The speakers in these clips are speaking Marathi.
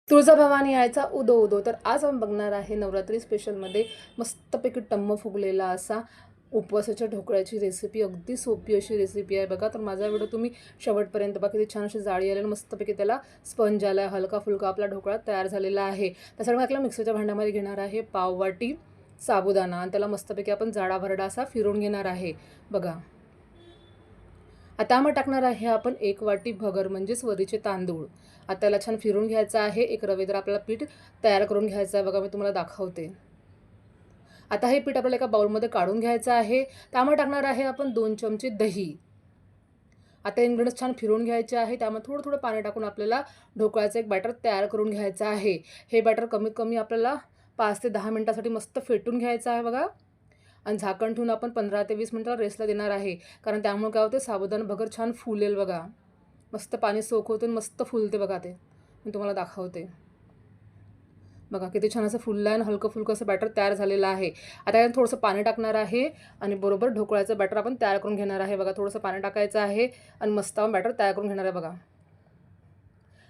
तुळजाभवानी यायचा उदो उदो. तर आज आपण बघणार आहे नवरात्री स्पेशलमध्ये मस्तपैकी टम्म फुगलेला असा उपवासाच्या ढोकळ्याची रेसिपी. अगदी सोपी अशी रेसिपी आहे बघा. तर माझा व्हिडिओ तुम्ही शेवटपर्यंत बघा. किती छान अशी जाळी आलेली, मस्तपैकी त्याला स्पंज आला, हलका फुलका आपला ढोकळा तयार झालेला आहे. त्यासाठी मी आपल्या मिक्सरच्या भांड्यामध्ये घेणार आहे पाववाटी साबुदाणा आणि त्याला मस्तपैकी आपण जाडा भरडा असा फिरवून घेणार आहे बघा. आता मग टाकणार आहे आपण 1 वाटी भगर म्हणजेच वरीचे तांदूळ. आता त्याला छान फिरून घ्यायचं आहे. एक रवेदार आपल्याला पीठ तयार करून घ्यायचं आहे बघा. मी तुम्हाला दाखवते. आता हे पीठ आपल्याला एका बाउलमध्ये काढून घ्यायचं आहे. त्यामुळे टाकणार आहे आपण 2 चमचे दही. आता इन्ग्रेडियंट्स छान फिरून घ्यायचे आहे. त्यामुळे थोडं थोडं पाणी टाकून आपल्याला ढोकळ्याचं एक बॅटर तयार करून घ्यायचं आहे. हे बॅटर कमीत कमी आपल्याला 5 ते 10 मिनिटासाठी मस्त फेटून घ्यायचं आहे बघा. आणि झाकण ठेवून आपण 15 ते 20 मिनिटाला रेस्टला देणार आहे. कारण त्यामुळे काय होते, साबुदाणा भगर छान फुलेल बघा. मस्त पाणी सोक होतं, मस्त फुलते बघा. ते मी तुम्हाला दाखवते बघा. किती छान असं फुललं आणि हलकं फुलकं असं बॅटर तयार झालेलं आहे. आता यात थोडंसं पाणी टाकणार आहे आणि बरोबर ढोकळ्याचं बॅटर आपण तयार करून घेणार आहे बघा. थोडंसं पाणी टाकायचं आहे आणि मस्त आपण बॅटर तयार करून घेणार आहे बघा.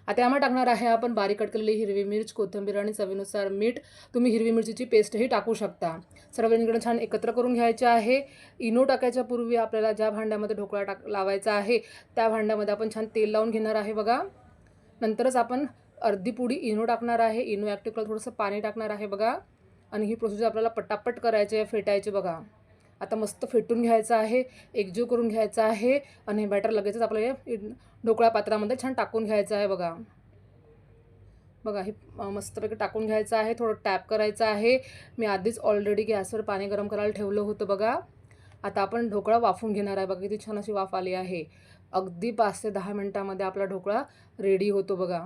आता यामध्ये टाकणार आहे आपण बारीक कट केलेली हिरवी मिरच, कोथिंबीर आणि चवीनुसार मीठ. तुम्ही हिरवी मिरचीची पेस्टही टाकू शकता. सर्व इन्ग्रेडियंट छान एकत्र करून घ्यायचे आहे. इनो टाकायच्या पूर्वी आपल्याला ज्या भांड्यामध्ये ढोकळा लावायचा आहे त्या भांड्यामध्ये आपण छान तेल लावून घेणार आहे बघा. नंतरच आपण अर्धी पुडी इनो टाकणार आहे. इनो ॲक्टिव्ह करून थोडंसं पाणी टाकणार आहे बघा. आणि ही प्रोसेस आपल्याला पटापट करायची आहे, फेटायची बघा. आता मस्त फेटून घ्यायचं आहे, एकजीव करून घ्यायचं आहे आणि हे बॅटर लगेचच आपल्याला ढोकळा पात्रामध्ये छान टाकून घ्यायचं आहे बघा. बघा हे मस्तपैकी टाकून घ्यायचं आहे. थोडं टॅप करायचं आहे. मी आधीच ऑलरेडी गॅसवर पाणी गरम करायला ठेवलं होतं बघा. आता आपण ढोकळा वाफून घेणार आहे बघा. किती छान अशी वाफ आली आहे. अगदी 5 ते 10 मिनिटामध्ये आपला ढोकळा रेडी होतो बघा.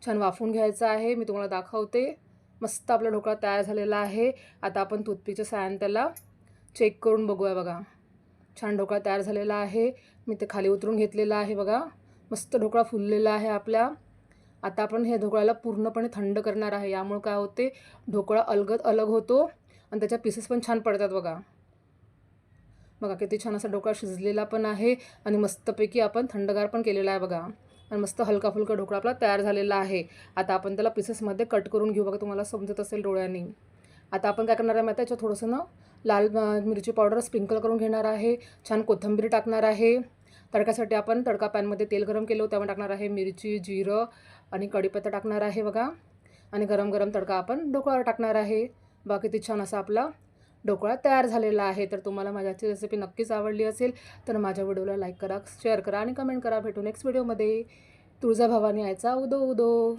छान वाफून घ्यायचा आहे. मी तुम्हाला दाखवते. मस्त आपला ढोकळा तयार झालेला आहे. आता आपण टूथपिकच्या साहाय्याने त्याला चेक करून बघूया बघा. छान ढोकळा तयार झालेला आहे. मी ते खाली उतरून घेतलेला आहे बघा. मस्त ढोकळा फुललेला आहे आपल्या. आता आपण हे ढोकळ्याला पूर्णपणे थंड करणार आहे. यामुळे काय होते, ढोकळा अलग होतो आणि त्याच्या पीसेस पण छान पडतात बघा. बघा किती छान असा ढोकळा शिजलेला पण आहे आणि मस्तपैकी आपण थंडगार पण केलेला आहे बघा. आणि मस्त हलका फुलका ढोकळा आपला तयार झालेला आहे. आता आपण त्याला पीसेसमध्ये कट करून घेऊ बघा. तुम्हाला समजत असेल डोळ्यांनी. आता आपण काय करणार आहे माहिती आहे, याच्यात थोडंसं ना लाल मिरची पावडर स्प्रिंकल करून घेणार आहे. छान कोथिंबीर टाकणार आहे. तडकासाठी आपण तडका पॅनमध्ये तेल गरम केलं, त्यामध्ये टाकणार आहे मिरची, जिरं आणि कढीपत्ता टाकणार आहे बघा. आणि गरम गरम तडका आपण ढोकळ्यावर टाकणार आहे. बघा किती छान असा आपला ढोकळा तयार झालेला आहे. तर तुम्हाला माझ्याची रेसिपी नक्कीच आवडली असेल तर माझ्या व्हिडिओला लाईक करा, शेअर करा आणि कमेंट करा. भेटू नेक्स्ट व्हिडिओमध्ये. तुळजाभवानी यायचा उदो उदो.